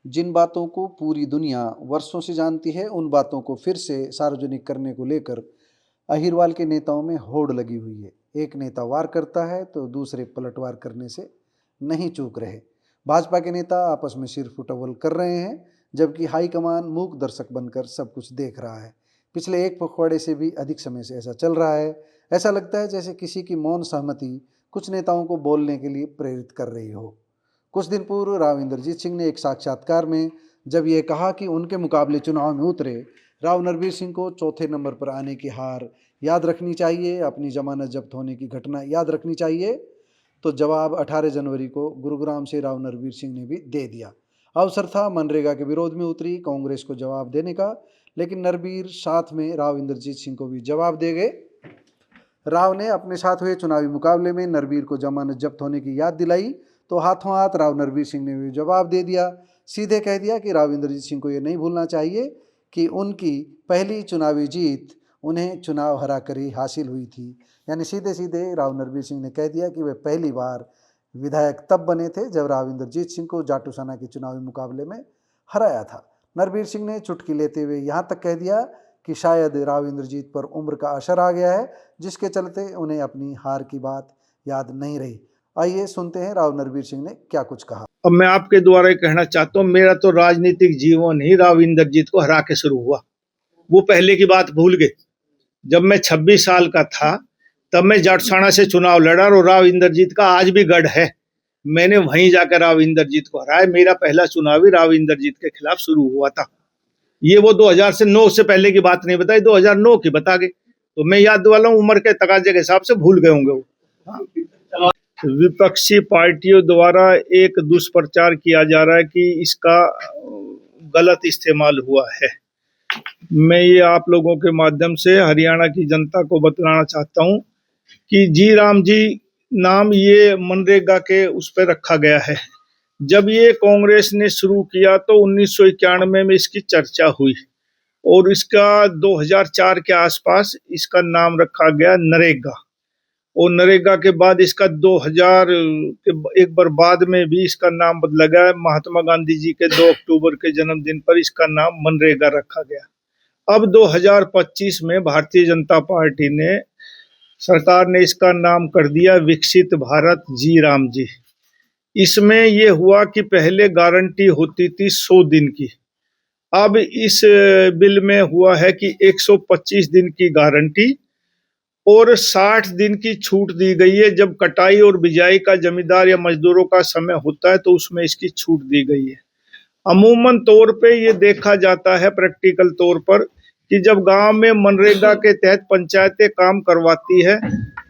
जिन बातों को पूरी दुनिया वर्षों से जानती है, उन बातों को फिर से सार्वजनिक करने को लेकर अहिरवाल के नेताओं में होड़ लगी हुई है। एक नेता वार करता है तो दूसरे पलटवार करने से नहीं चूक रहे। भाजपा के नेता आपस में सिर फुटबॉल कर रहे हैं, जबकि हाईकमान मूक दर्शक बनकर सब कुछ देख रहा है। पिछले एक पखवाड़े से भी अधिक समय से ऐसा चल रहा है। ऐसा लगता है जैसे किसी की मौन सहमति कुछ नेताओं को बोलने के लिए प्रेरित कर रही हो। कुछ दिन पूर्व राव इंद्रजीत सिंह ने एक साक्षात्कार में जब ये कहा कि उनके मुकाबले चुनाव में उतरे राव नरवीर सिंह को चौथे नंबर पर आने की हार याद रखनी चाहिए, अपनी जमानत जब्त होने की घटना याद रखनी चाहिए, तो जवाब 18 जनवरी को गुरुग्राम से राव नरवीर सिंह ने भी दे दिया। अवसर था मनरेगा के विरोध में उतरी कांग्रेस को जवाब देने का, लेकिन नरवीर साथ में राव इंद्रजीत सिंह को भी जवाब दे गए। राव ने अपने साथ हुए चुनावी मुकाबले में नरवीर को जमानत जब्त होने की याद दिलाई, तो हाथों हाथ राव नरवीर सिंह ने भी जवाब दे दिया। सीधे कह दिया कि राव इंद्रजीत सिंह को ये नहीं भूलना चाहिए कि उनकी पहली चुनावी जीत उन्हें चुनाव हरा कर ही हासिल हुई थी। यानी सीधे सीधे राव नरवीर सिंह ने कह दिया कि वे पहली बार विधायक तब बने थे जब राव इंद्रजीत सिंह को जाटूसाना के चुनावी मुकाबले में हराया था। नरवीर सिंह ने चुटकी लेते हुए यहाँ तक कह दिया कि शायद राव इंद्रजीत पर उम्र का असर आ गया है, जिसके चलते उन्हें अपनी हार की बात याद नहीं रही। आइए सुनते हैं राव नरवीर सिंह ने क्या कुछ कहा। अब मैं आपके द्वारा कहना चाहता हूँ, मेरा तो राजनीतिक जीवन ही राव इंद्रजीत को हरा के शुरू हुआ। वो पहले की बात भूल गए। जब मैं 26 साल का था तब मैं जाटसाना से चुनाव लड़ा और राव इंद्रजीत का आज भी गढ़ है। मैंने वहीं जाकर राव इंद्रजीत को हराया। मेरा पहला चुनाव ही राव इंद्रजीत के खिलाफ शुरू हुआ था। ये वो 2009 से पहले की बात नहीं बताई, 2009 की बता गए। तो मैं याद वाला हूँ, उम्र के तकाजे के हिसाब से भूल गए होंगे वो। विपक्षी पार्टियों द्वारा एक दुष्प्रचार किया जा रहा है कि इसका गलत इस्तेमाल हुआ है। मैं ये आप लोगों के माध्यम से हरियाणा की जनता को बतलाना चाहता हूँ कि जी राम जी नाम ये मनरेगा के उस पर रखा गया है। जब ये कांग्रेस ने शुरू किया तो 1991 में इसकी चर्चा हुई और इसका 2004 के आसपास इसका नाम रखा गया नरेगा। और नरेगा के बाद इसका 2000 के एक बार बाद में भी इसका नाम बदला गया। महात्मा गांधी जी के 2 अक्टूबर के जन्मदिन पर इसका नाम मनरेगा रखा गया। अब 2025 में भारतीय जनता पार्टी ने सरकार ने इसका नाम कर दिया विकसित भारत जी राम जी। इसमें ये हुआ कि पहले गारंटी होती थी 100 दिन की, अब इस बिल में हुआ है कि 125 दिन की गारंटी और 60 दिन की छूट दी गई है। जब कटाई और बिजाई का जमींदार या मजदूरों का समय होता है तो उसमें इसकी छूट दी गई है। अमूमन तौर पे ये देखा जाता है प्रैक्टिकल तौर पर कि जब गांव में मनरेगा के तहत पंचायतें काम करवाती है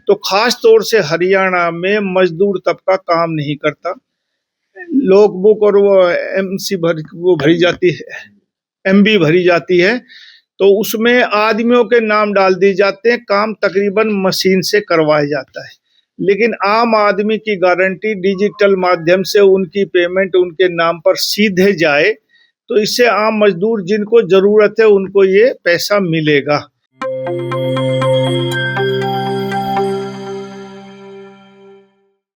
तो खास तौर से हरियाणा में मजदूर तबका काम नहीं करता। लॉग बुक और वो एमसी भरी जाती है, एमबी भरी जाती है, तो उसमें आदमियों के नाम डाल दिए जाते हैं। काम तकरीबन मशीन से करवाया जाता है, लेकिन आम आदमी की गारंटी डिजिटल माध्यम से उनकी पेमेंट उनके नाम पर सीधे जाए, तो इससे आम मजदूर जिनको जरूरत है उनको ये पैसा मिलेगा।